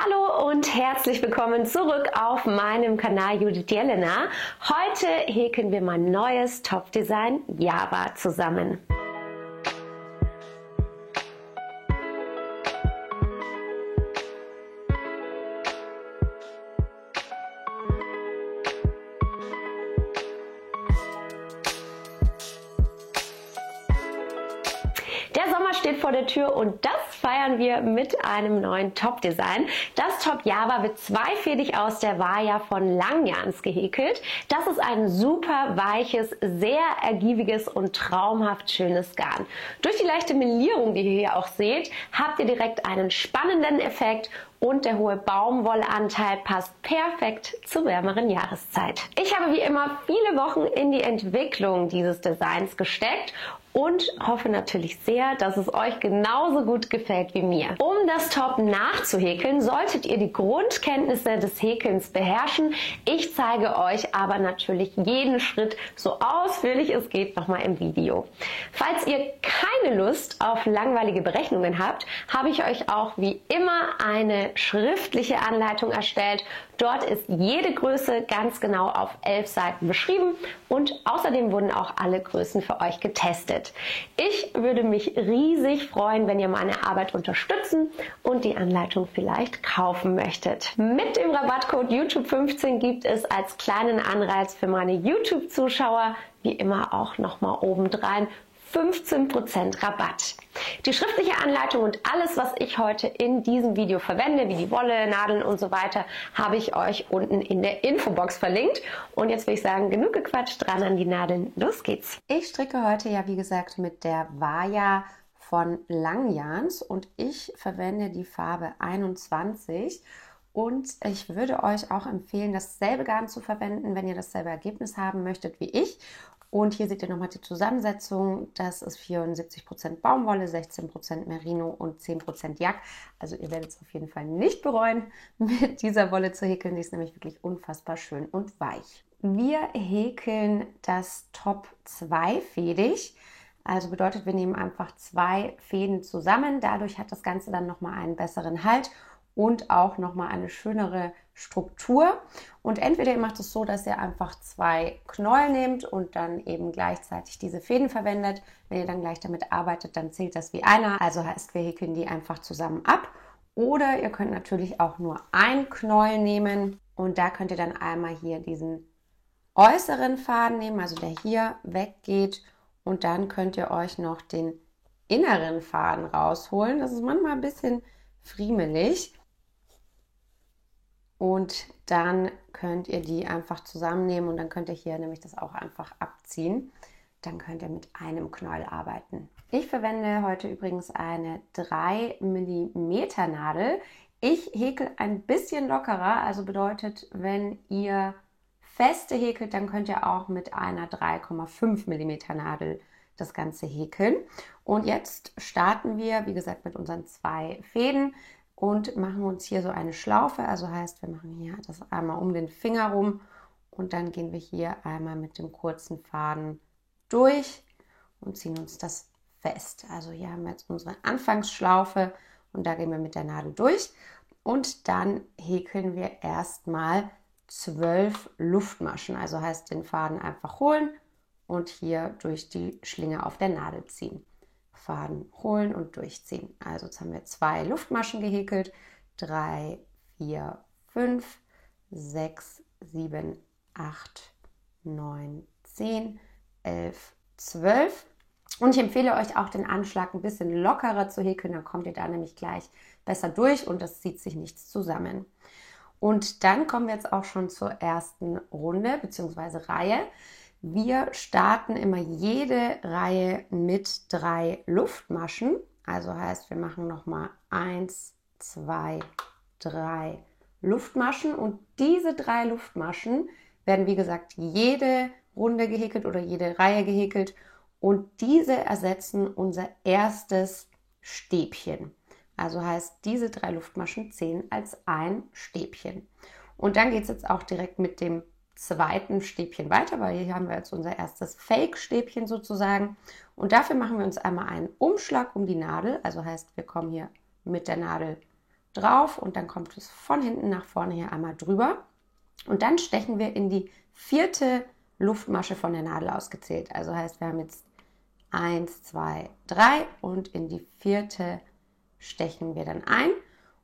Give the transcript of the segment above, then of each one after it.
Hallo und herzlich willkommen zurück auf meinem Kanal Judith Jelena. Heute häkeln wir mein neues Topfdesign Java zusammen. Der Sommer steht vor der Tür und das feiern wir mit einem neuen Top-Design. Das Top Java wird zweifädig aus der Waya von Langjans gehäkelt. Das ist ein super weiches, sehr ergiebiges und traumhaft schönes Garn. Durch die leichte Melierung, die ihr hier auch seht, habt ihr direkt einen spannenden Effekt und der hohe Baumwollanteil passt perfekt zur wärmeren Jahreszeit. Ich habe wie immer viele Wochen in die Entwicklung dieses Designs gesteckt und hoffe natürlich sehr, dass es euch genauso gut gefällt wie mir. Um das Top nachzuhäkeln, solltet ihr die Grundkenntnisse des Häkelns beherrschen. Ich zeige euch aber natürlich jeden Schritt so ausführlich es geht nochmal im Video. Falls ihr keine Lust auf langweilige Berechnungen habt, habe ich euch auch wie immer eine schriftliche Anleitung erstellt. Dort ist jede Größe ganz genau auf 11 Seiten beschrieben und außerdem wurden auch alle Größen für euch getestet. Ich würde mich riesig freuen, wenn ihr meine Arbeit unterstützen und die Anleitung vielleicht kaufen möchtet. Mit dem Rabattcode YouTube15 gibt es als kleinen Anreiz für meine YouTube-Zuschauer wie immer auch nochmal obendrein 15% Rabatt. Die schriftliche Anleitung und alles, was ich heute in diesem Video verwende, wie die Wolle, Nadeln und so weiter, habe ich euch unten in der Infobox verlinkt. Und jetzt will ich sagen, genug gequatscht, dran an die Nadeln, los geht's! Ich stricke heute ja wie gesagt mit der Waya von Langjans und ich verwende die Farbe 21. Und ich würde euch auch empfehlen, dasselbe Garn zu verwenden, wenn ihr dasselbe Ergebnis haben möchtet wie ich. Und hier seht ihr nochmal die Zusammensetzung. Das ist 74% Baumwolle, 16% Merino und 10% Jack. Also ihr werdet es auf jeden Fall nicht bereuen, mit dieser Wolle zu häkeln. Die ist nämlich wirklich unfassbar schön und weich. Wir häkeln das Top zweifädig. Also bedeutet, wir nehmen einfach 2 Fäden zusammen. Dadurch hat das Ganze dann nochmal einen besseren Halt und auch nochmal eine schönere Struktur. Und entweder ihr macht es so, dass ihr einfach 2 Knäuel nehmt und dann eben gleichzeitig diese Fäden verwendet. Wenn ihr dann gleich damit arbeitet, dann zählt das wie einer. Also heißt, wir häkeln die einfach zusammen ab. Oder ihr könnt natürlich auch nur ein Knäuel nehmen und da könnt ihr dann einmal hier diesen äußeren Faden nehmen, also der hier weggeht, und dann könnt ihr euch noch den inneren Faden rausholen. Das ist manchmal ein bisschen friemelig. Und dann könnt ihr die einfach zusammennehmen und dann könnt ihr hier nämlich das auch einfach abziehen. Dann könnt ihr mit einem Knäuel arbeiten. Ich verwende heute übrigens eine 3 mm Nadel. Ich häkel ein bisschen lockerer, also bedeutet, wenn ihr feste häkelt, dann könnt ihr auch mit einer 3,5 mm Nadel das Ganze häkeln. Und jetzt starten wir, wie gesagt, mit unseren 2 Fäden. Und machen uns hier so eine Schlaufe, also heißt, wir machen hier das einmal um den Finger rum und dann gehen wir hier einmal mit dem kurzen Faden durch und ziehen uns das fest. Also hier haben wir jetzt unsere Anfangsschlaufe und da gehen wir mit der Nadel durch und dann häkeln wir erstmal 12 Luftmaschen, also heißt den Faden einfach holen und hier durch die Schlinge auf der Nadel ziehen. Faden holen und durchziehen. Also jetzt haben wir 2 Luftmaschen gehäkelt. 3, 4, 5, 6, 7, 8, 9, 10, 11, 12. Und ich empfehle euch auch den Anschlag ein bisschen lockerer zu häkeln, dann kommt ihr da nämlich gleich besser durch und das zieht sich nichts zusammen. Und dann kommen wir jetzt auch schon zur ersten Runde bzw. Reihe. Wir starten immer jede Reihe mit 3 Luftmaschen. Also heißt, wir machen nochmal 1, 2, 3 Luftmaschen. Und diese 3 Luftmaschen werden, wie gesagt, jede Runde gehäkelt oder jede Reihe gehäkelt. Und diese ersetzen unser erstes Stäbchen. Also heißt, diese 3 Luftmaschen zählen als ein Stäbchen. Und dann geht es jetzt auch direkt mit dem zweiten Stäbchen weiter, weil hier haben wir jetzt unser erstes Fake-Stäbchen sozusagen. Und dafür machen wir uns einmal einen Umschlag um die Nadel. Also heißt, wir kommen hier mit der Nadel drauf und dann kommt es von hinten nach vorne hier einmal drüber. Und dann stechen wir in die 4. Luftmasche von der Nadel ausgezählt. Also heißt, wir haben jetzt 1, 2, 3 und in die 4. stechen wir dann ein.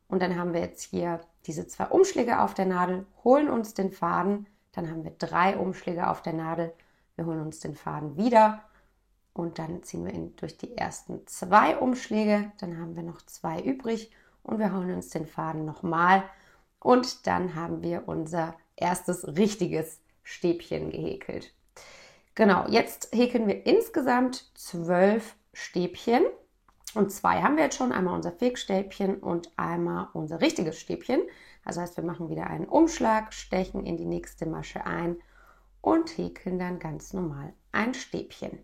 Und dann haben wir jetzt hier diese 2 Umschläge auf der Nadel, holen uns den Faden, dann haben wir 3 Umschläge auf der Nadel, wir holen uns den Faden wieder und dann ziehen wir ihn durch die ersten 2 Umschläge, dann haben wir noch 2 übrig und wir holen uns den Faden nochmal und dann haben wir unser erstes richtiges Stäbchen gehäkelt. Genau, jetzt häkeln wir insgesamt 12 Stäbchen. Und 2 haben wir jetzt schon, einmal unser Fegstäbchen und einmal unser richtiges Stäbchen. Also heißt, wir machen wieder einen Umschlag, stechen in die nächste Masche ein und häkeln dann ganz normal ein Stäbchen.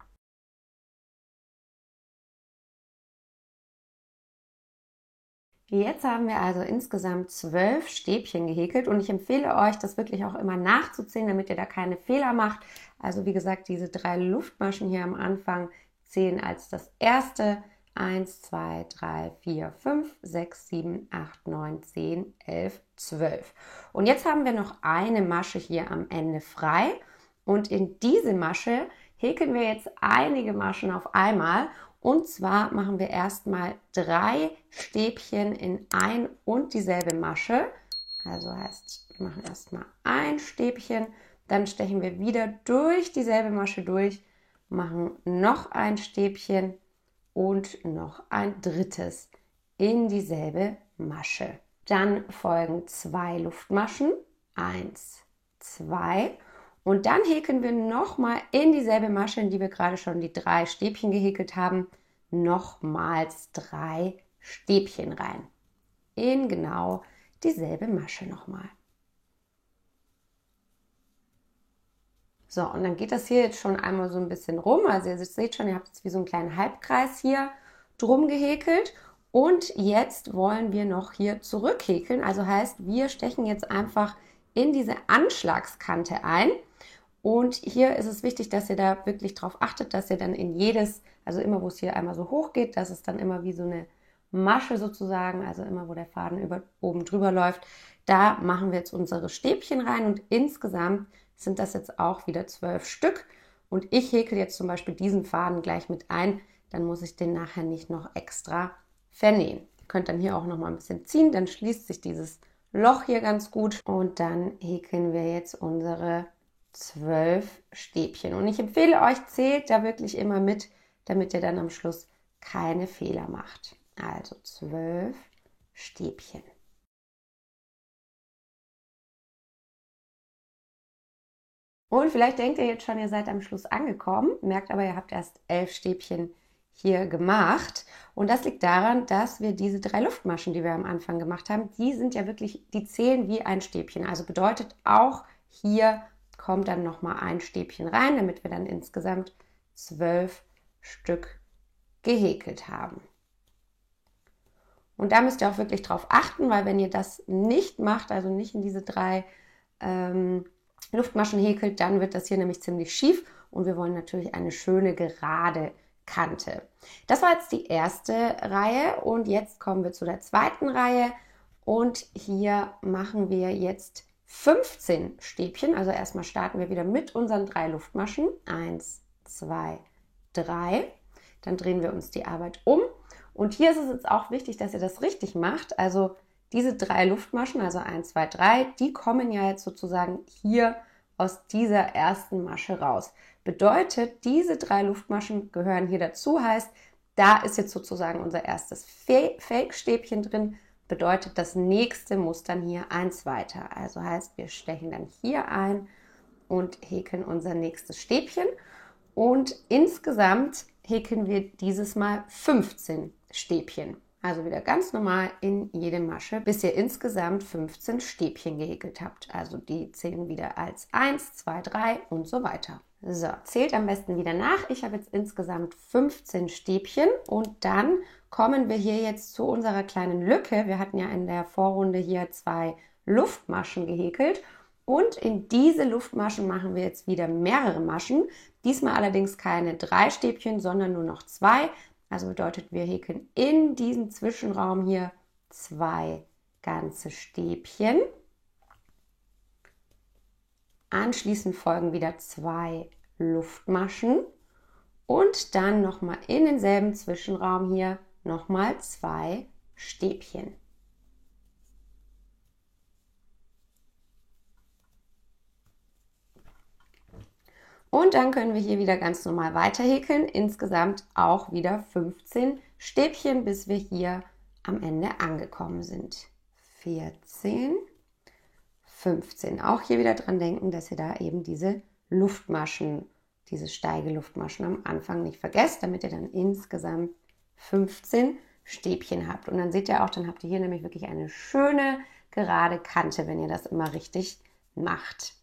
Jetzt haben wir also insgesamt 12 Stäbchen gehäkelt und ich empfehle euch, das wirklich auch immer nachzuzählen, damit ihr da keine Fehler macht. Also wie gesagt, diese 3 Luftmaschen hier am Anfang zählen als das erste. 1, 2, 3, 4, 5, 6, 7, 8, 9, 10, 11, 12. Und jetzt haben wir noch eine Masche hier am Ende frei. Und in diese Masche häkeln wir jetzt einige Maschen auf einmal. Und zwar machen wir erstmal 3 Stäbchen in ein und dieselbe Masche. Also heißt, wir machen erstmal ein Stäbchen, dann stechen wir wieder durch dieselbe Masche durch, machen noch ein Stäbchen und noch ein drittes in dieselbe Masche. Dann folgen 2 Luftmaschen, 1, 2 und dann häkeln wir nochmal in dieselbe Masche, in die wir gerade schon die 3 Stäbchen gehäkelt haben, nochmals 3 Stäbchen rein. In genau dieselbe Masche nochmal. So, und dann geht das hier jetzt schon einmal so ein bisschen rum. Also ihr seht schon, ihr habt jetzt wie so einen kleinen Halbkreis hier drum gehäkelt. Und jetzt wollen wir noch hier zurückhäkeln. Also heißt, wir stechen jetzt einfach in diese Anschlagskante ein. Und hier ist es wichtig, dass ihr da wirklich drauf achtet, dass ihr dann in jedes, also immer wo es hier einmal so hoch geht, dass es dann immer wie so eine Masche sozusagen, also immer wo der Faden oben drüber läuft, da machen wir jetzt unsere Stäbchen rein und insgesamt sind das jetzt auch wieder 12 Stück und ich häkel jetzt zum Beispiel diesen Faden gleich mit ein, dann muss ich den nachher nicht noch extra vernähen. Ihr könnt dann hier auch noch mal ein bisschen ziehen, dann schließt sich dieses Loch hier ganz gut und dann häkeln wir jetzt unsere 12 Stäbchen und ich empfehle euch, zählt da wirklich immer mit, damit ihr dann am Schluss keine Fehler macht. Also 12 Stäbchen. Und vielleicht denkt ihr jetzt schon, ihr seid am Schluss angekommen, merkt aber, ihr habt erst 11 Stäbchen hier gemacht. Und das liegt daran, dass wir diese 3 Luftmaschen, die wir am Anfang gemacht haben, die sind ja wirklich, die zählen wie ein Stäbchen. Also bedeutet auch, hier kommt dann nochmal ein Stäbchen rein, damit wir dann insgesamt 12 Stück gehäkelt haben. Und da müsst ihr auch wirklich drauf achten, weil wenn ihr das nicht macht, also nicht in diese 3 Luftmaschen häkelt, dann wird das hier nämlich ziemlich schief und wir wollen natürlich eine schöne gerade Kante. Das war jetzt die erste Reihe und jetzt kommen wir zu der zweiten Reihe und hier machen wir jetzt 15 Stäbchen. Also erstmal starten wir wieder mit unseren 3 Luftmaschen. 1, 2, 3. Dann drehen wir uns die Arbeit um und hier ist es jetzt auch wichtig, dass ihr das richtig macht. Also diese 3 Luftmaschen, also 1, 2, 3, die kommen ja jetzt sozusagen hier aus dieser ersten Masche raus. Bedeutet, diese 3 Luftmaschen gehören hier dazu, heißt, da ist jetzt sozusagen unser erstes Fake-Stäbchen drin, bedeutet, das nächste muss dann hier eins weiter. Also heißt, wir stechen dann hier ein und häkeln unser nächstes Stäbchen und insgesamt häkeln wir dieses Mal 15 Stäbchen. Also wieder ganz normal in jede Masche, bis ihr insgesamt 15 Stäbchen gehäkelt habt. Also die zählen wieder als 1, 2, 3 und so weiter. So, zählt am besten wieder nach. Ich habe jetzt insgesamt 15 Stäbchen und dann kommen wir hier jetzt zu unserer kleinen Lücke. Wir hatten ja in der Vorrunde hier 2 Luftmaschen gehäkelt und in diese Luftmaschen machen wir jetzt wieder mehrere Maschen. Diesmal allerdings keine 3 Stäbchen, sondern nur noch 2. Also bedeutet, wir häkeln in diesen Zwischenraum hier 2 ganze Stäbchen. Anschließend folgen wieder 2 Luftmaschen und dann nochmal in denselben Zwischenraum hier nochmal 2 Stäbchen. Und dann können wir hier wieder ganz normal weiter häkeln, insgesamt auch wieder 15 Stäbchen, bis wir hier am Ende angekommen sind. 14, 15. Auch hier wieder dran denken, dass ihr da eben diese Luftmaschen, diese Steigeluftmaschen am Anfang nicht vergesst, damit ihr dann insgesamt 15 Stäbchen habt. Und dann seht ihr auch, dann habt ihr hier nämlich wirklich eine schöne gerade Kante, wenn ihr das immer richtig macht.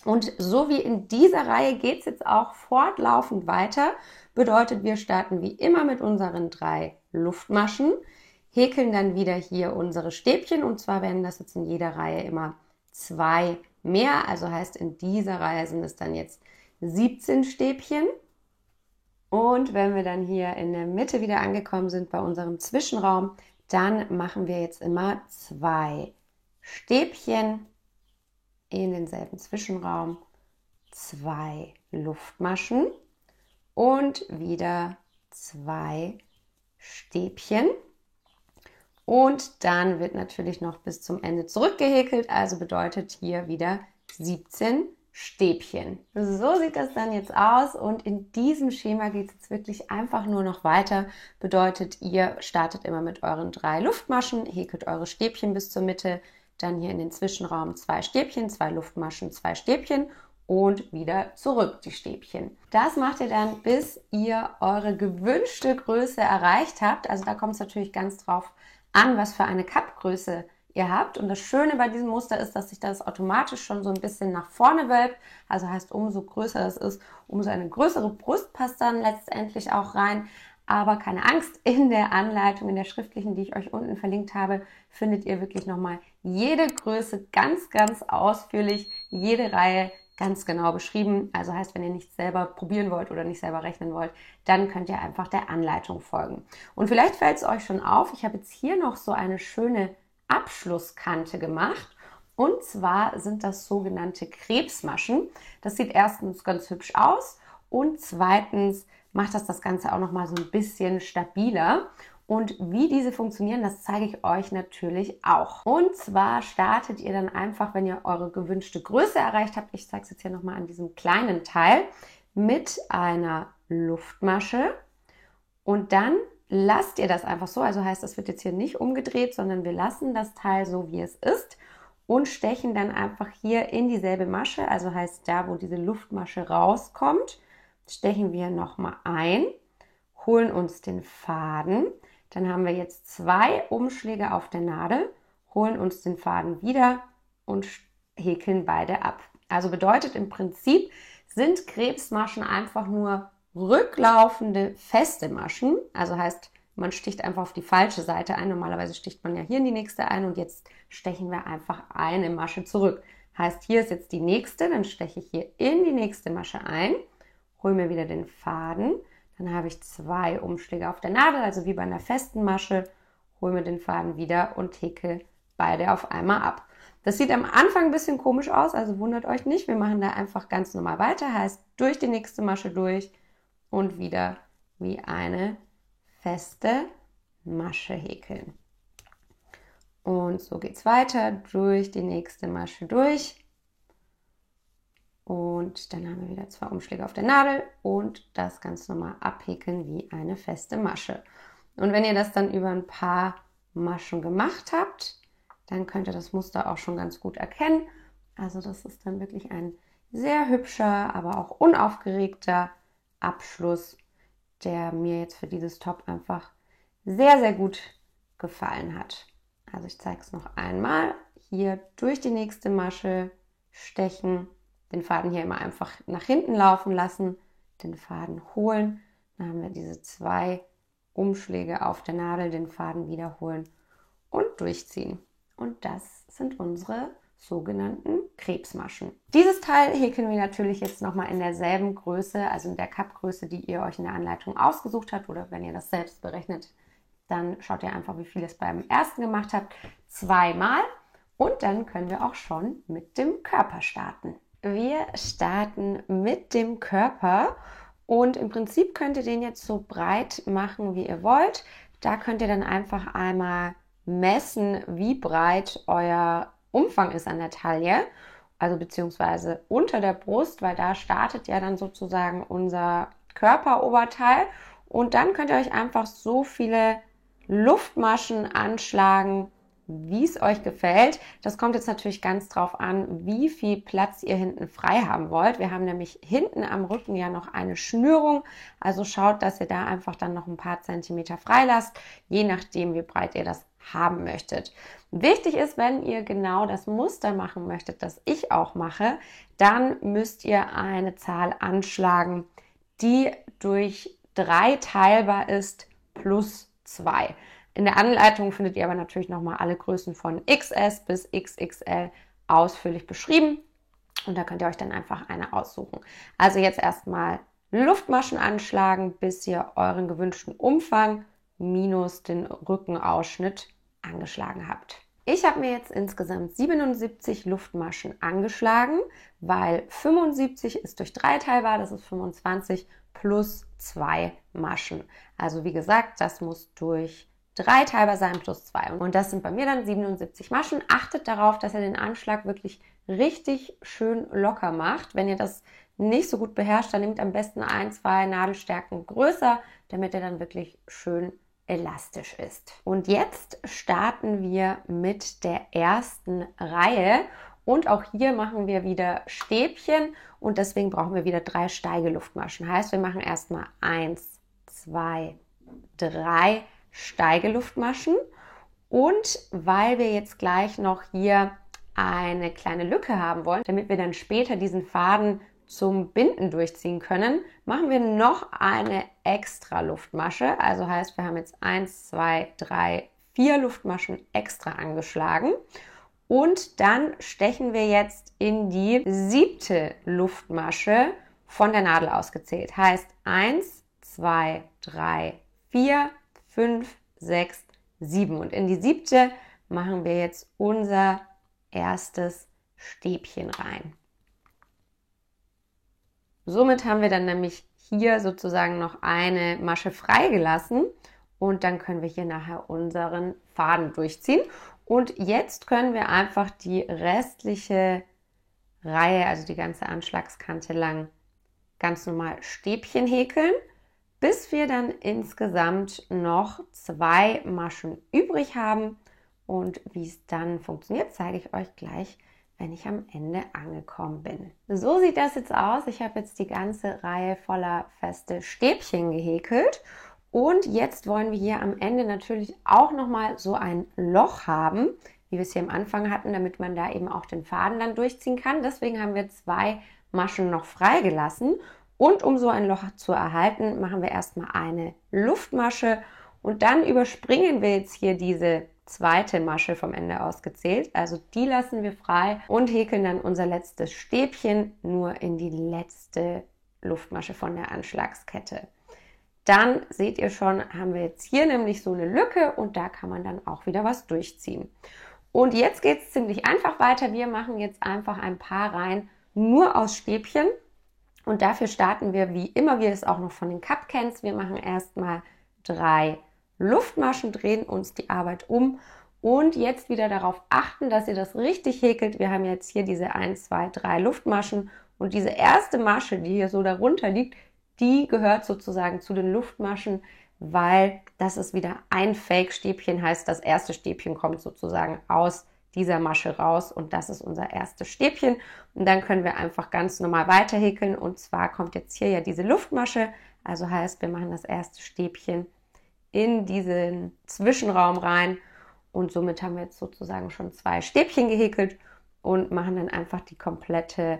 Und so wie in dieser Reihe geht es jetzt auch fortlaufend weiter. Bedeutet, wir starten wie immer mit unseren 3 Luftmaschen, häkeln dann wieder hier unsere Stäbchen und zwar werden das jetzt in jeder Reihe immer 2 mehr. Also heißt, in dieser Reihe sind es dann jetzt 17 Stäbchen. Und wenn wir dann hier in der Mitte wieder angekommen sind bei unserem Zwischenraum, dann machen wir jetzt immer 2 Stäbchen in denselben Zwischenraum, 2 Luftmaschen und wieder 2 Stäbchen. Und dann wird natürlich noch bis zum Ende zurückgehäkelt, also bedeutet hier wieder 17 Stäbchen. So sieht das dann jetzt aus und in diesem Schema geht es jetzt wirklich einfach nur noch weiter. Bedeutet, ihr startet immer mit euren 3 Luftmaschen, häkelt eure Stäbchen bis zur Mitte, dann hier in den Zwischenraum 2 Stäbchen, 2 Luftmaschen, 2 Stäbchen und wieder zurück die Stäbchen. Das macht ihr dann, bis ihr eure gewünschte Größe erreicht habt. Also da kommt es natürlich ganz drauf an, was für eine Cupgröße ihr habt. Und das Schöne bei diesem Muster ist, dass sich das automatisch schon so ein bisschen nach vorne wölbt. Also heißt, umso größer das ist, umso eine größere Brust passt dann letztendlich auch rein. Aber keine Angst, in der Anleitung, in der schriftlichen, die ich euch unten verlinkt habe, findet ihr wirklich nochmal jede Größe ganz, ganz ausführlich, jede Reihe ganz genau beschrieben. Also heißt, wenn ihr nicht selber probieren wollt oder nicht selber rechnen wollt, dann könnt ihr einfach der Anleitung folgen. Und vielleicht fällt es euch schon auf, ich habe jetzt hier noch so eine schöne Abschlusskante gemacht. Und zwar sind das sogenannte Krebsmaschen. Das sieht erstens ganz hübsch aus und zweitens macht das Ganze auch noch mal so ein bisschen stabiler. Und wie diese funktionieren, das zeige ich euch natürlich auch. Und zwar startet ihr dann einfach, wenn ihr eure gewünschte Größe erreicht habt, ich zeige es jetzt hier nochmal an diesem kleinen Teil, mit einer Luftmasche und dann lasst ihr das einfach so, also heißt, das wird jetzt hier nicht umgedreht, sondern wir lassen das Teil so, wie es ist und stechen dann einfach hier in dieselbe Masche, also heißt, da, wo diese Luftmasche rauskommt, stechen wir nochmal ein, holen uns den Faden, dann haben wir jetzt 2 Umschläge auf der Nadel, holen uns den Faden wieder und häkeln beide ab. Also bedeutet im Prinzip sind Krebsmaschen einfach nur rücklaufende feste Maschen, also heißt, man sticht einfach auf die falsche Seite ein, normalerweise sticht man ja hier in die nächste ein und jetzt stechen wir einfach eine Masche zurück. Heißt, hier ist jetzt die nächste, dann steche ich hier in die nächste Masche ein, hole mir wieder den Faden, dann habe ich 2 Umschläge auf der Nadel, also wie bei einer festen Masche, hole mir den Faden wieder und häkel beide auf einmal ab. Das sieht am Anfang ein bisschen komisch aus, also wundert euch nicht, wir machen da einfach ganz normal weiter, heißt durch die nächste Masche durch und wieder wie eine feste Masche häkeln. Und so geht es weiter, durch die nächste Masche durch. Und dann haben wir wieder 2 Umschläge auf der Nadel und das ganz normal abhäkeln wie eine feste Masche. Und wenn ihr das dann über ein paar Maschen gemacht habt, dann könnt ihr das Muster auch schon ganz gut erkennen. Also das ist dann wirklich ein sehr hübscher, aber auch unaufgeregter Abschluss, der mir jetzt für dieses Top einfach sehr, sehr gut gefallen hat. Also ich zeige es noch einmal. Hier durch die nächste Masche stechen, den Faden hier immer einfach nach hinten laufen lassen, den Faden holen. Dann haben wir diese 2 Umschläge auf der Nadel, den Faden wiederholen und durchziehen. Und das sind unsere sogenannten Krebsmaschen. Dieses Teil häkeln wir natürlich jetzt nochmal in derselben Größe, also in der Cupgröße, die ihr euch in der Anleitung ausgesucht habt oder wenn ihr das selbst berechnet, Dann schaut ihr einfach, wie viel ihr es beim ersten gemacht habt. 2-mal. Und dann können wir auch schon mit dem Körper starten. Wir starten mit dem Körper und im Prinzip könnt ihr den jetzt so breit machen, wie ihr wollt. Da könnt ihr dann einfach einmal messen, wie breit euer Umfang ist an der Taille, also beziehungsweise unter der Brust, weil da startet ja dann sozusagen unser Körperoberteil. Und dann könnt ihr euch einfach so viele Luftmaschen anschlagen, wie es euch gefällt. Das kommt jetzt natürlich ganz drauf an, wie viel Platz ihr hinten frei haben wollt. Wir haben nämlich hinten am Rücken ja noch eine Schnürung. Also schaut, dass ihr da einfach dann noch ein paar Zentimeter frei lasst, je nachdem, wie breit ihr das haben möchtet. Wichtig ist, wenn ihr genau das Muster machen möchtet, das ich auch mache, dann müsst ihr eine Zahl anschlagen, die durch 3 teilbar ist plus 2. In der Anleitung findet ihr aber natürlich nochmal alle Größen von XS bis XXL ausführlich beschrieben und da könnt ihr euch dann einfach eine aussuchen. Also jetzt erstmal Luftmaschen anschlagen, bis ihr euren gewünschten Umfang minus den Rückenausschnitt angeschlagen habt. Ich habe mir jetzt insgesamt 77 Luftmaschen angeschlagen, weil 75 ist durch 3 teilbar, das ist 25 plus 2 Maschen. Also wie gesagt, das muss durch 3 teilbar sein plus 2. Und das sind bei mir dann 77 Maschen. Achtet darauf, dass ihr den Anschlag wirklich richtig schön locker macht. Wenn ihr das nicht so gut beherrscht, dann nehmt am besten 1, 2 Nadelstärken größer, damit er dann wirklich schön elastisch ist. Und jetzt starten wir mit der ersten Reihe. Und auch hier machen wir wieder Stäbchen und deswegen brauchen wir wieder 3 Steigeluftmaschen. Heißt, wir machen erstmal 1, 2, 3 Steigeluftmaschen und weil wir jetzt gleich noch hier eine kleine Lücke haben wollen, damit wir dann später diesen Faden zum Binden durchziehen können, machen wir noch eine extra Luftmasche. Also heißt, wir haben jetzt 1, 2, 3, 4 Luftmaschen extra angeschlagen und dann stechen wir jetzt in die 7. Luftmasche von der Nadel ausgezählt. Heißt 1, 2, 3, 4, 5, 6, 7. Und in die 7. machen wir jetzt unser erstes Stäbchen rein. Somit haben wir dann nämlich hier sozusagen noch eine Masche freigelassen und dann können wir hier nachher unseren Faden durchziehen. Und jetzt können wir einfach die restliche Reihe, also die ganze Anschlagskante lang, ganz normal Stäbchen häkeln, bis wir dann insgesamt noch 2 Maschen übrig haben. Und wie es dann funktioniert, zeige ich euch gleich, wenn ich am Ende angekommen bin. So sieht das jetzt aus. Ich habe jetzt die ganze Reihe voller feste Stäbchen gehäkelt. Und jetzt wollen wir hier am Ende natürlich auch nochmal so ein Loch haben, wie wir es hier am Anfang hatten, damit man da eben auch den Faden dann durchziehen kann. Deswegen haben wir 2 Maschen noch freigelassen. Und um so ein Loch zu erhalten, machen wir erstmal eine Luftmasche und dann überspringen wir jetzt hier diese 2. Masche vom Ende aus gezählt. Also die lassen wir frei und häkeln dann unser letztes Stäbchen nur in die letzte Luftmasche von der Anschlagskette. Dann seht ihr schon, haben wir jetzt hier nämlich so eine Lücke und da kann man dann auch wieder was durchziehen. Und jetzt geht es ziemlich einfach weiter. Wir machen jetzt einfach ein paar Reihen nur aus Stäbchen. Und dafür starten wir, wie immer wir es auch noch von den Cup kennt. Wir machen erstmal 3 Luftmaschen, drehen uns die Arbeit um und jetzt wieder darauf achten, dass ihr das richtig häkelt. Wir haben jetzt hier diese 1, 2, 3 Luftmaschen und diese erste Masche, die hier so darunter liegt, die gehört sozusagen zu den Luftmaschen, weil das ist wieder ein Fake-Stäbchen, heißt das erste Stäbchen kommt sozusagen aus dieser Masche raus und das ist unser erstes Stäbchen und dann können wir einfach ganz normal weiter häkeln und zwar kommt jetzt hier ja diese Luftmasche, also heißt wir machen das erste Stäbchen in diesen Zwischenraum rein und somit haben wir jetzt sozusagen schon 2 Stäbchen gehäkelt und machen dann einfach die komplette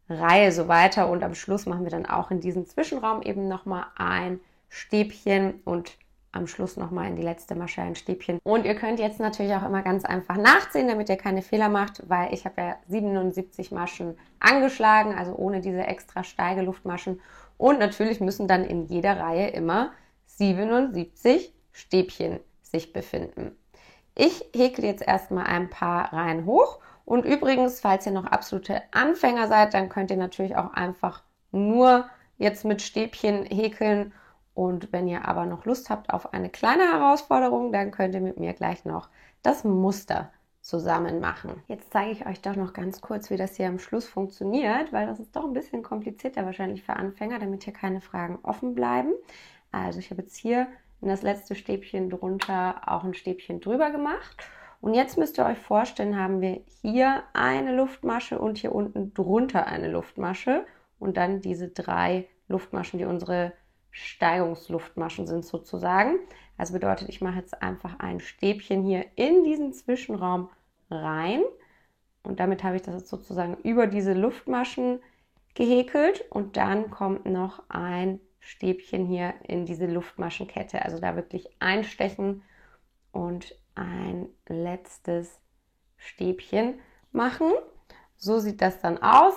Reihe so weiter und am Schluss machen wir dann auch in diesem Zwischenraum eben nochmal ein Stäbchen und am Schluss nochmal in die letzte Masche ein Stäbchen. Und ihr könnt jetzt natürlich auch immer ganz einfach nachziehen, damit ihr keine Fehler macht, weil ich habe ja 77 Maschen angeschlagen, also ohne diese extra Steigeluftmaschen. Und natürlich müssen dann in jeder Reihe immer 77 Stäbchen sich befinden. Ich häkle jetzt erstmal ein paar Reihen hoch. Und übrigens, falls ihr noch absolute Anfänger seid, dann könnt ihr natürlich auch einfach nur jetzt mit Stäbchen häkeln. Und wenn ihr aber noch Lust habt auf eine kleine Herausforderung, dann könnt ihr mit mir gleich noch das Muster zusammen machen. Jetzt zeige ich euch doch noch ganz kurz, wie das hier am Schluss funktioniert, weil das ist doch ein bisschen komplizierter wahrscheinlich für Anfänger, damit hier keine Fragen offen bleiben. Also ich habe jetzt hier in das letzte Stäbchen drunter auch ein Stäbchen drüber gemacht. Und jetzt müsst ihr euch vorstellen, haben wir hier eine Luftmasche und hier unten drunter eine Luftmasche und dann diese 3 Luftmaschen, die unsere Steigungsluftmaschen sind sozusagen. Also bedeutet, ich mache jetzt einfach ein Stäbchen hier in diesen Zwischenraum rein und damit habe ich das jetzt sozusagen über diese Luftmaschen gehäkelt und dann kommt noch ein Stäbchen hier in diese Luftmaschenkette. Also da wirklich einstechen und ein letztes Stäbchen machen. So sieht das dann aus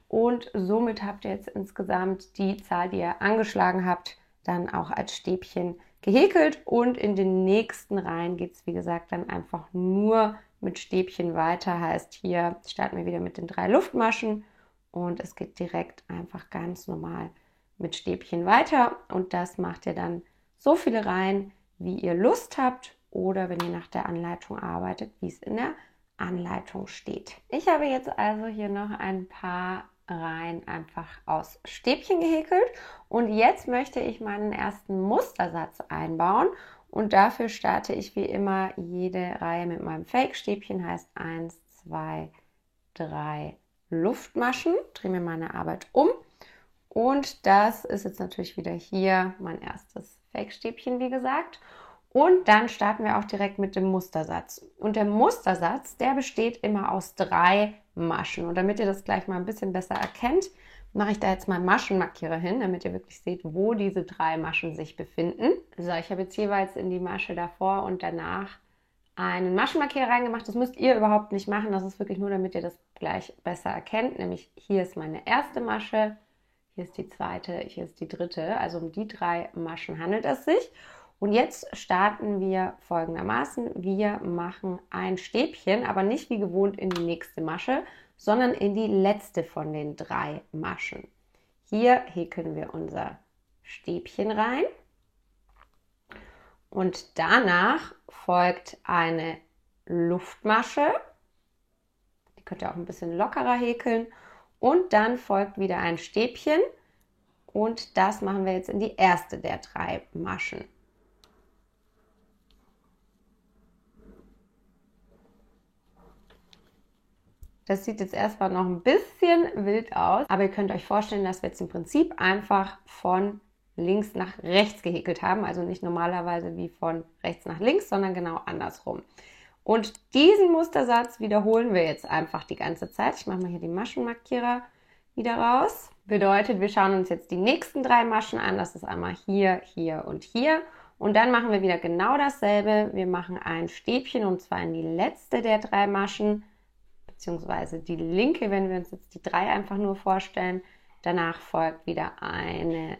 und somit habt ihr jetzt insgesamt die Zahl, die ihr angeschlagen habt, dann auch als Stäbchen gehäkelt und in den nächsten Reihen geht es wie gesagt dann einfach nur mit Stäbchen weiter. Heißt, hier starten wir wieder mit den 3 Luftmaschen und es geht direkt einfach ganz normal mit Stäbchen weiter und das macht ihr dann so viele Reihen, wie ihr Lust habt oder wenn ihr nach der Anleitung arbeitet, wie es in der Anleitung steht. Ich habe jetzt also hier noch ein paar Reihen einfach aus Stäbchen gehäkelt und jetzt möchte ich meinen ersten Mustersatz einbauen und dafür starte ich wie immer jede Reihe mit meinem Fake-Stäbchen, heißt 1, 2, 3 Luftmaschen, drehe mir meine Arbeit um und das ist jetzt natürlich wieder hier mein erstes Fake-Stäbchen, wie gesagt. Und dann starten wir auch direkt mit dem Mustersatz. Und der Mustersatz, der besteht immer aus 3 Maschen. Und damit ihr das gleich mal ein bisschen besser erkennt, mache ich da jetzt mal einen Maschenmarkierer hin, damit ihr wirklich seht, wo diese 3 Maschen sich befinden. So, ich habe jetzt jeweils in die Masche davor und danach einen Maschenmarkierer reingemacht. Das müsst ihr überhaupt nicht machen. Das ist wirklich nur, damit ihr das gleich besser erkennt. Nämlich hier ist meine erste Masche, hier ist die zweite, hier ist die dritte. Also um die 3 Maschen handelt es sich. Und jetzt starten wir folgendermaßen. Wir machen ein Stäbchen, aber nicht wie gewohnt in die nächste Masche, sondern in die letzte von den 3 Maschen. Hier häkeln wir unser Stäbchen rein und danach folgt eine Luftmasche. Die könnt ihr auch ein bisschen lockerer häkeln und dann folgt wieder ein Stäbchen und das machen wir jetzt in die erste der 3 Maschen. Das sieht jetzt erstmal noch ein bisschen wild aus, aber ihr könnt euch vorstellen, dass wir jetzt im Prinzip einfach von links nach rechts gehäkelt haben. Also nicht normalerweise wie von rechts nach links, sondern genau andersrum. Und diesen Mustersatz wiederholen wir jetzt einfach die ganze Zeit. Ich mache mal hier die Maschenmarkierer wieder raus. Bedeutet, wir schauen uns jetzt die nächsten 3 Maschen an. Das ist einmal hier, hier und hier. Und dann machen wir wieder genau dasselbe. Wir machen ein Stäbchen und zwar in die letzte der 3 Maschen. Beziehungsweise die linke, wenn wir uns jetzt die 3 einfach nur vorstellen. Danach folgt wieder eine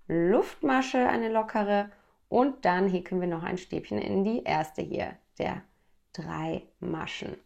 Luftmasche, eine lockere und dann häkeln wir noch ein Stäbchen in die erste hier der 3 Maschen.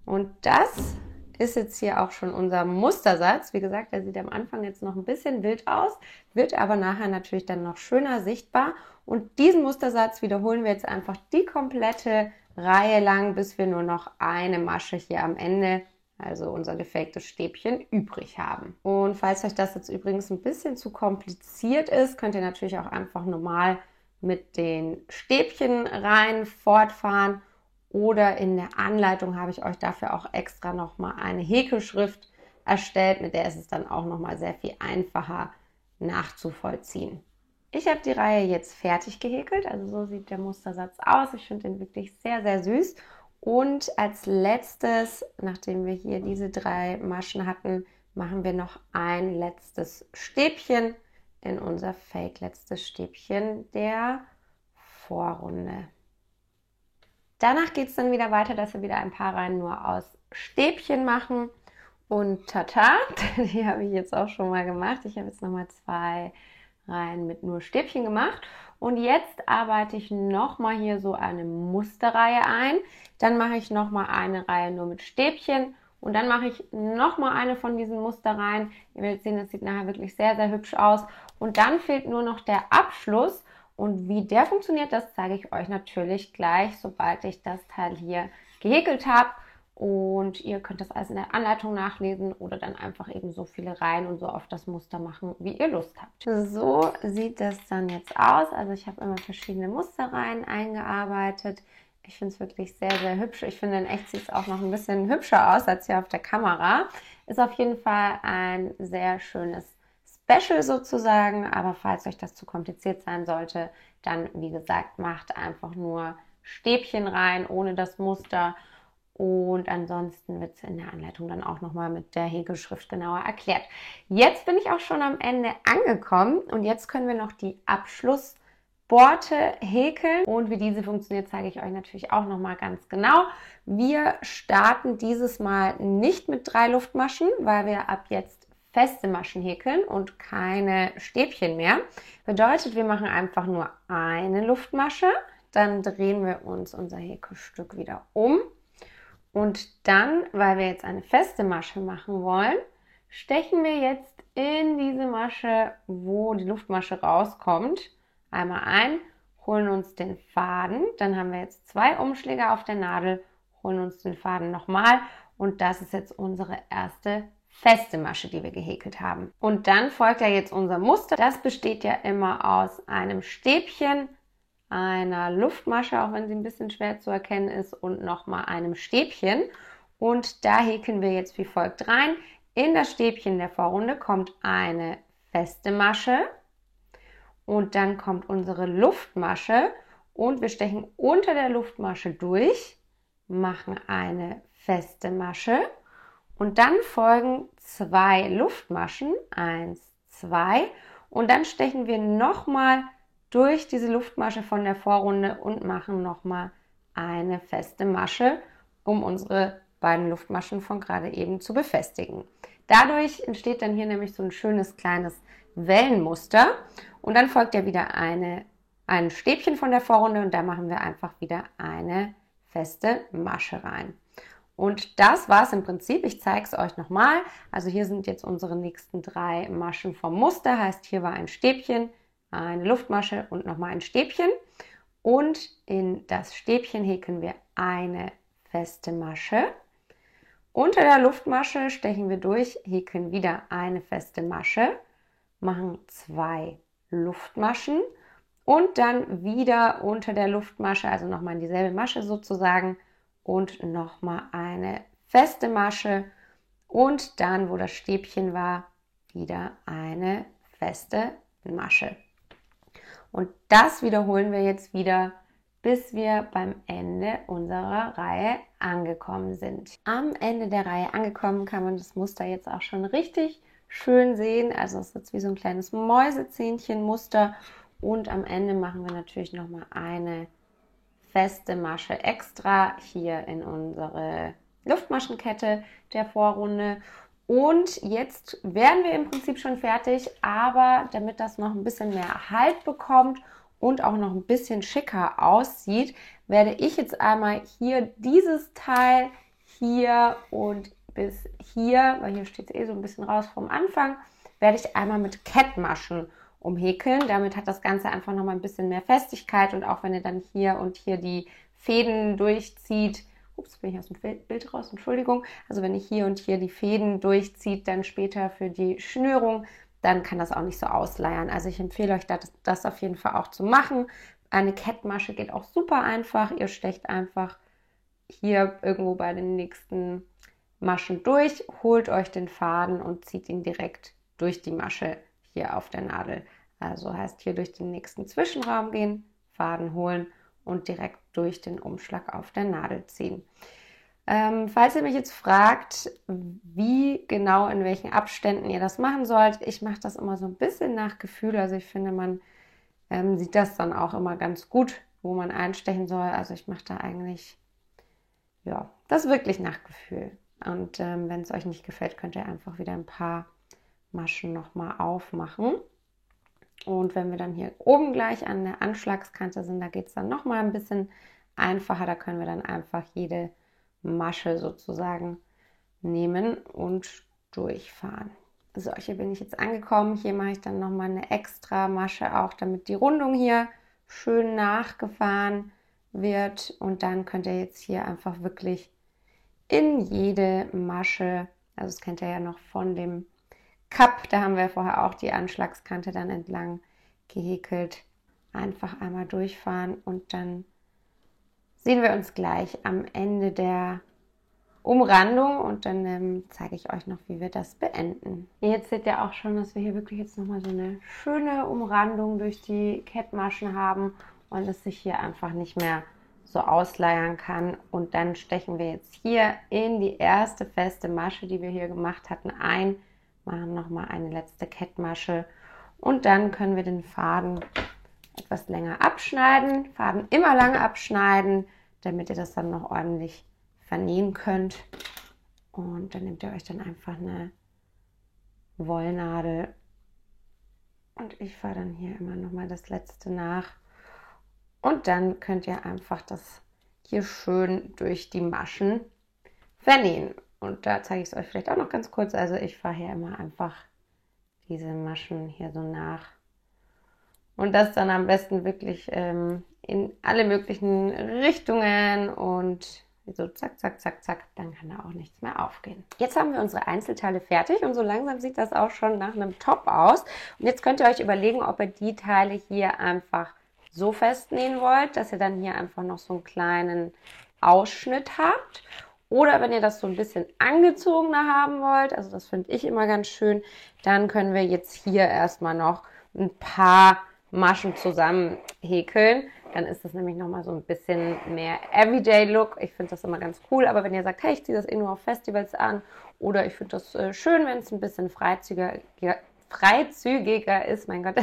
Und das ist jetzt hier auch schon unser Mustersatz. Wie gesagt, der sieht am Anfang jetzt noch ein bisschen wild aus, wird aber nachher natürlich dann noch schöner sichtbar. Und diesen Mustersatz wiederholen wir jetzt einfach die komplette Reihe lang, bis wir nur noch eine Masche hier am Ende, also unser gefaktes Stäbchen, übrig haben. Und falls euch das jetzt übrigens ein bisschen zu kompliziert ist, könnt ihr natürlich auch einfach normal mit den Stäbchen rein fortfahren. Oder in der Anleitung habe ich euch dafür auch extra nochmal eine Häkelschrift erstellt, mit der ist es dann auch nochmal sehr viel einfacher nachzuvollziehen. Ich habe die Reihe jetzt fertig gehäkelt, also so sieht der Mustersatz aus. Ich finde den wirklich sehr, sehr süß. Und als letztes, nachdem wir hier diese 3 Maschen hatten, machen wir noch ein letztes Stäbchen in unser Fake letztes Stäbchen der Vorrunde. Danach geht es dann wieder weiter, dass wir wieder ein paar Reihen nur aus Stäbchen machen Und tata, die habe ich jetzt auch schon mal gemacht. Ich habe jetzt nochmal 2 Reihen mit nur Stäbchen gemacht. Und jetzt arbeite ich nochmal hier so eine Musterreihe ein. Dann mache ich nochmal eine Reihe nur mit Stäbchen. Und dann mache ich nochmal eine von diesen Musterreihen. Ihr werdet sehen, das sieht nachher wirklich sehr, sehr hübsch aus. Und dann fehlt nur noch der Abschluss. Und wie der funktioniert, das zeige ich euch natürlich gleich, sobald ich das Teil hier gehäkelt habe. Und ihr könnt das alles in der Anleitung nachlesen oder dann einfach eben so viele Reihen und so oft das Muster machen, wie ihr Lust habt. So sieht das dann jetzt aus. Also ich habe immer verschiedene Musterreihen eingearbeitet. Ich finde es wirklich sehr, sehr hübsch. Ich finde, in echt sieht es auch noch ein bisschen hübscher aus als hier auf der Kamera. Ist auf jeden Fall ein sehr schönes Special sozusagen. Aber falls euch das zu kompliziert sein sollte, dann, wie gesagt, macht einfach nur Stäbchen rein, ohne das Muster. Und ansonsten wird es in der Anleitung dann auch nochmal mit der Häkelschrift genauer erklärt. Jetzt bin ich auch schon am Ende angekommen und jetzt können wir noch die Abschlussborte häkeln. Und wie diese funktioniert, zeige ich euch natürlich auch nochmal ganz genau. Wir starten dieses Mal nicht mit 3 Luftmaschen, weil wir ab jetzt feste Maschen häkeln und keine Stäbchen mehr. Bedeutet, wir machen einfach nur eine Luftmasche, dann drehen wir uns unser Häkelstück wieder um. Und dann, weil wir jetzt eine feste Masche machen wollen, stechen wir jetzt in diese Masche, wo die Luftmasche rauskommt, einmal ein, holen uns den Faden, dann haben wir jetzt 2 Umschläge auf der Nadel, holen uns den Faden nochmal und das ist jetzt unsere erste feste Masche, die wir gehäkelt haben. Und dann folgt ja jetzt unser Muster. Das besteht ja immer aus einem Stäbchen, einer Luftmasche, auch wenn sie ein bisschen schwer zu erkennen ist, und nochmal einem Stäbchen. Und da häkeln wir jetzt wie folgt rein. In das Stäbchen der Vorrunde kommt eine feste Masche und dann kommt unsere Luftmasche und wir stechen unter der Luftmasche durch, machen eine feste Masche und dann folgen 2 Luftmaschen, 1, 2 und dann stechen wir nochmal durch diese Luftmasche von der Vorrunde und machen nochmal eine feste Masche, um unsere beiden Luftmaschen von gerade eben zu befestigen. Dadurch entsteht dann hier nämlich so ein schönes kleines Wellenmuster und dann folgt ja wieder ein Stäbchen von der Vorrunde und da machen wir einfach wieder eine feste Masche rein. Und das war es im Prinzip. Ich zeige es euch nochmal. Also hier sind jetzt unsere nächsten 3 Maschen vom Muster. Heißt, hier war ein Stäbchen, eine Luftmasche und nochmal ein Stäbchen. Und in das Stäbchen häkeln wir eine feste Masche. Unter der Luftmasche stechen wir durch, häkeln wieder eine feste Masche, machen 2 Luftmaschen und dann wieder unter der Luftmasche, also nochmal in dieselbe Masche sozusagen und nochmal eine feste Masche und dann, wo das Stäbchen war, wieder eine feste Masche. Und das wiederholen wir jetzt wieder, bis wir beim Ende unserer Reihe angekommen sind. Am Ende der Reihe angekommen kann man das Muster jetzt auch schon richtig schön sehen. Also es ist jetzt wie so ein kleines Mäusezähnchen-Muster. Und am Ende machen wir natürlich nochmal eine feste Masche extra hier in unsere Luftmaschenkette der Vorrunde. Und jetzt wären wir im Prinzip schon fertig, aber damit das noch ein bisschen mehr Halt bekommt und auch noch ein bisschen schicker aussieht, werde ich jetzt einmal hier dieses Teil hier und bis hier, weil hier steht es eh so ein bisschen raus vom Anfang, werde ich einmal mit Kettmaschen umhäkeln. Damit hat das Ganze einfach noch mal ein bisschen mehr Festigkeit und auch wenn ihr dann hier und hier die Fäden durchzieht, ups, bin ich aus dem Bild raus, Entschuldigung. Also wenn ihr hier und hier die Fäden durchzieht, dann später für die Schnürung, dann kann das auch nicht so ausleiern. Also ich empfehle euch das auf jeden Fall auch zu machen. Eine Kettmasche geht auch super einfach. Ihr stecht einfach hier irgendwo bei den nächsten Maschen durch, holt euch den Faden und zieht ihn direkt durch die Masche hier auf der Nadel. Also heißt hier durch den nächsten Zwischenraum gehen, Faden holen und direkt durch den Umschlag auf der Nadel ziehen. Falls ihr mich jetzt fragt, wie genau in welchen Abständen ihr das machen sollt, ich mache das immer so ein bisschen nach Gefühl. Also ich finde, man sieht das dann auch immer ganz gut, wo man einstechen soll. Also ich mache da eigentlich, ja, das wirklich nach Gefühl. Und wenn es euch nicht gefällt, könnt ihr einfach wieder ein paar Maschen nochmal aufmachen. Und wenn wir dann hier oben gleich an der Anschlagskante sind, da geht es dann nochmal ein bisschen einfacher. Da können wir dann einfach jede Masche sozusagen nehmen und durchfahren. So, hier bin ich jetzt angekommen. Hier mache ich dann nochmal eine extra Masche auch, damit die Rundung hier schön nachgefahren wird. Und dann könnt ihr jetzt hier einfach wirklich in jede Masche, also das kennt ihr ja noch von dem Cup, da haben wir vorher auch die Anschlagskante dann entlang gehäkelt, einfach einmal durchfahren und dann sehen wir uns gleich am Ende der Umrandung und dann zeige ich euch noch, wie wir das beenden. Jetzt seht ihr auch schon, dass wir hier wirklich jetzt nochmal so eine schöne Umrandung durch die Kettmaschen haben und es sich hier einfach nicht mehr so ausleiern kann. Und dann stechen wir jetzt hier in die erste feste Masche, die wir hier gemacht hatten, ein, machen nochmal eine letzte Kettmasche und dann können wir den Faden etwas länger abschneiden. Faden immer lange abschneiden, damit ihr das dann noch ordentlich vernähen könnt. Und dann nehmt ihr euch dann einfach eine Wollnadel und ich fahre dann hier immer nochmal das letzte nach. Und dann könnt ihr einfach das hier schön durch die Maschen vernähen. Und da zeige ich es euch vielleicht auch noch ganz kurz. Also ich fahre hier immer einfach diese Maschen hier so nach. Und das dann am besten wirklich in alle möglichen Richtungen und so zack, zack, zack, zack, dann kann da auch nichts mehr aufgehen. Jetzt haben wir unsere Einzelteile fertig und so langsam sieht das auch schon nach einem Top aus. Und jetzt könnt ihr euch überlegen, ob ihr die Teile hier einfach so festnähen wollt, dass ihr dann hier einfach noch so einen kleinen Ausschnitt habt. Oder wenn ihr das so ein bisschen angezogener haben wollt, also das finde ich immer ganz schön, dann können wir jetzt hier erstmal noch ein paar Maschen zusammen häkeln. Dann ist das nämlich nochmal so ein bisschen mehr Everyday-Look. Ich finde das immer ganz cool. Aber wenn ihr sagt, hey, ich ziehe das eh nur auf Festivals an oder ich finde das schön, wenn es ein bisschen freizügiger ist, mein Gott,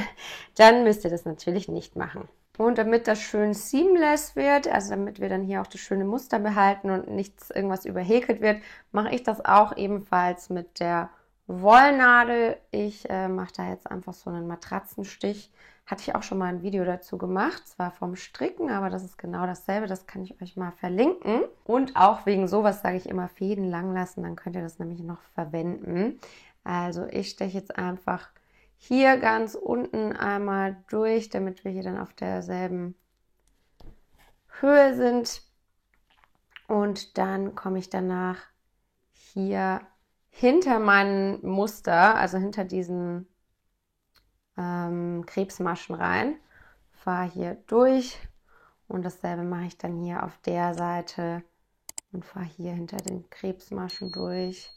dann müsst ihr das natürlich nicht machen. Und damit das schön seamless wird, also damit wir dann hier auch das schöne Muster behalten und nichts irgendwas überhäkelt wird, mache ich das auch ebenfalls mit der Wollnadel. Ich mache da jetzt einfach so einen Matratzenstich. Hatte ich auch schon mal ein Video dazu gemacht, zwar vom Stricken, aber das ist genau dasselbe, das kann ich euch mal verlinken. Und auch wegen sowas sage ich immer Fäden lang lassen, dann könnt ihr das nämlich noch verwenden. Also ich steche jetzt einfach hier ganz unten einmal durch, damit wir hier dann auf derselben Höhe sind. Und dann komme ich danach hier hinter meinem Muster, also hinter diesen Krebsmaschen rein, fahre hier durch und dasselbe mache ich dann hier auf der Seite und fahre hier hinter den Krebsmaschen durch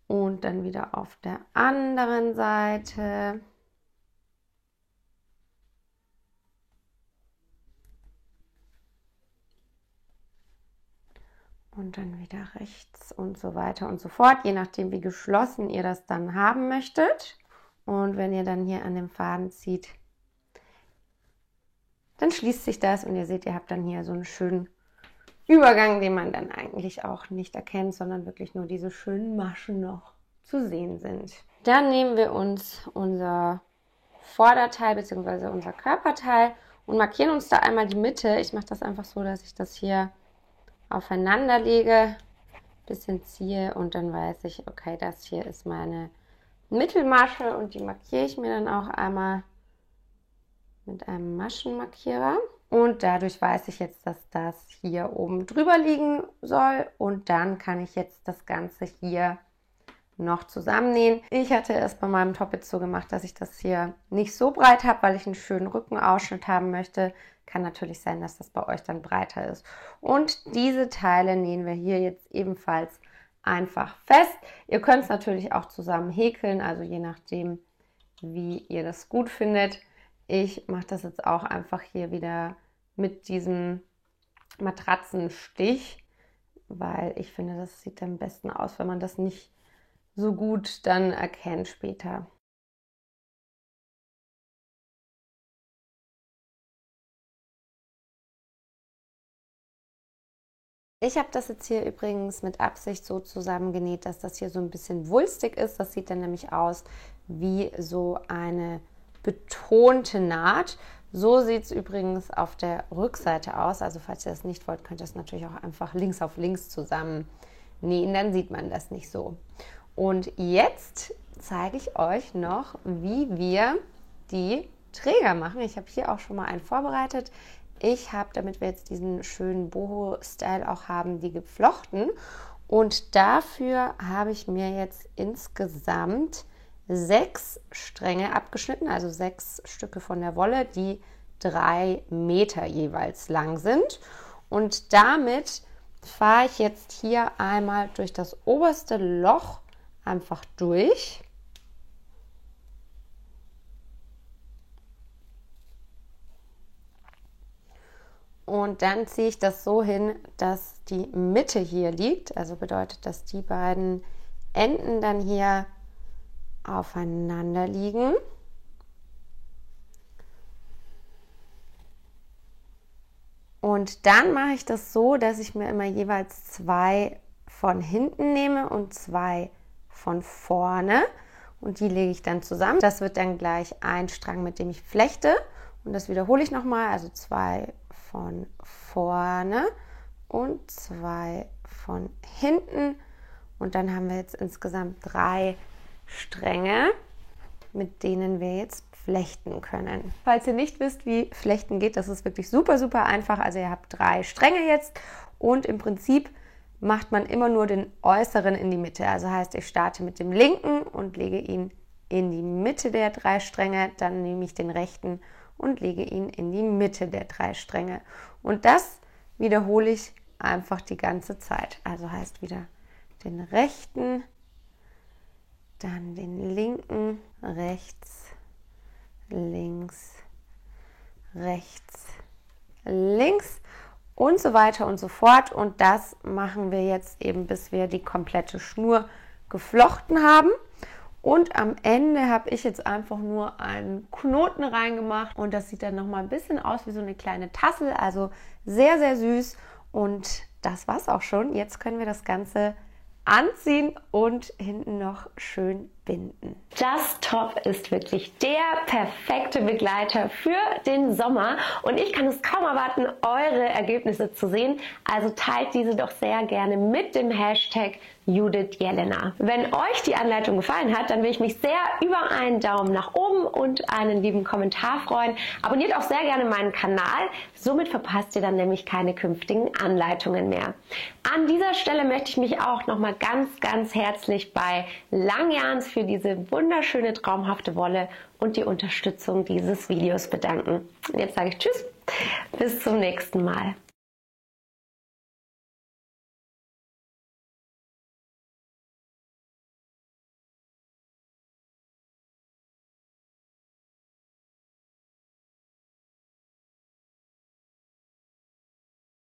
und dann wieder auf der anderen Seite. Und dann wieder rechts und so weiter und so fort, je nachdem, wie geschlossen ihr das dann haben möchtet. Und wenn ihr dann hier an dem Faden zieht, dann schließt sich das und ihr seht, ihr habt dann hier so einen schönen Übergang, den man dann eigentlich auch nicht erkennt, sondern wirklich nur diese schönen Maschen noch zu sehen sind. Dann nehmen wir uns unser Vorderteil bzw. unser Körperteil und markieren uns da einmal die Mitte. Ich mache das einfach so, dass ich das hier aufeinander lege, ein bisschen ziehe und dann weiß ich, okay, das hier ist meine Mittelmasche und die markiere ich mir dann auch einmal mit einem Maschenmarkierer. Und dadurch weiß ich jetzt, dass das hier oben drüber liegen soll. Und dann kann ich jetzt das Ganze hier noch zusammennähen. Ich hatte es bei meinem Top jetzt so gemacht, dass ich das hier nicht so breit habe, weil ich einen schönen Rückenausschnitt haben möchte. Kann natürlich sein, dass das bei euch dann breiter ist. Und diese Teile nähen wir hier jetzt ebenfalls einfach fest. Ihr könnt es natürlich auch zusammen häkeln, also je nachdem, wie ihr das gut findet. Ich mache das jetzt auch einfach hier wieder mit diesem Matratzenstich, weil ich finde, das sieht am besten aus, wenn man das nicht so gut dann erkennt später. Ich habe das jetzt hier übrigens mit Absicht so zusammengenäht, dass das hier so ein bisschen wulstig ist. Das sieht dann nämlich aus wie so eine betonte Naht. So sieht es übrigens auf der Rückseite aus. Also falls ihr das nicht wollt, könnt ihr das natürlich auch einfach links auf links zusammen nähen. Dann sieht man das nicht so. Und jetzt zeige ich euch noch, wie wir die Träger machen. Ich habe hier auch schon mal einen vorbereitet. Ich habe, damit wir jetzt diesen schönen Boho-Style auch haben, die geflochten. Und dafür habe ich mir jetzt insgesamt 6 Stränge abgeschnitten, also 6 Stücke von der Wolle, die 3 Meter jeweils lang sind. Und damit fahre ich jetzt hier einmal durch das oberste Loch einfach durch. Und dann ziehe ich das so hin, dass die Mitte hier liegt. Also bedeutet, dass die beiden Enden dann hier aufeinander liegen. Und dann mache ich das so, dass ich mir immer jeweils 2 von hinten nehme und 2 von vorne. Und die lege ich dann zusammen. Das wird dann gleich ein Strang, mit dem ich flechte. Und das wiederhole ich nochmal. Also 2 von vorne und 2 von hinten. Und dann haben wir jetzt insgesamt 3 Stränge, mit denen wir jetzt flechten können. Falls ihr nicht wisst, wie flechten geht, das ist wirklich super, super einfach. Also ihr habt 3 Stränge jetzt und im Prinzip macht man immer nur den äußeren in die Mitte. Also heißt, ich starte mit dem linken und lege ihn in die Mitte der 3 Stränge, dann nehme ich den rechten und lege ihn in die Mitte der 3 Stränge. Und das wiederhole ich einfach die ganze Zeit. Also heißt wieder den rechten, dann den linken, rechts, links, rechts, links und so weiter und so fort. Und das machen wir jetzt eben, bis wir die komplette Schnur geflochten haben. Und am Ende habe ich jetzt einfach nur einen Knoten reingemacht und das sieht dann nochmal ein bisschen aus wie so eine kleine Tassel, also sehr, sehr süß. Und das war's auch schon. Jetzt können wir das Ganze anziehen und hinten noch schön binden. Das Top ist wirklich der perfekte Begleiter für den Sommer und ich kann es kaum erwarten, eure Ergebnisse zu sehen. Also teilt diese doch sehr gerne mit dem Hashtag Judith Jelena. Wenn euch die Anleitung gefallen hat, dann will ich mich sehr über einen Daumen nach oben und einen lieben Kommentar freuen. Abonniert auch sehr gerne meinen Kanal, somit verpasst ihr dann nämlich keine künftigen Anleitungen mehr. An dieser Stelle möchte ich mich auch nochmal ganz, ganz herzlich bei Langjans für diese wunderschöne, traumhafte Wolle und die Unterstützung dieses Videos bedanken. Und jetzt sage ich Tschüss, bis zum nächsten Mal.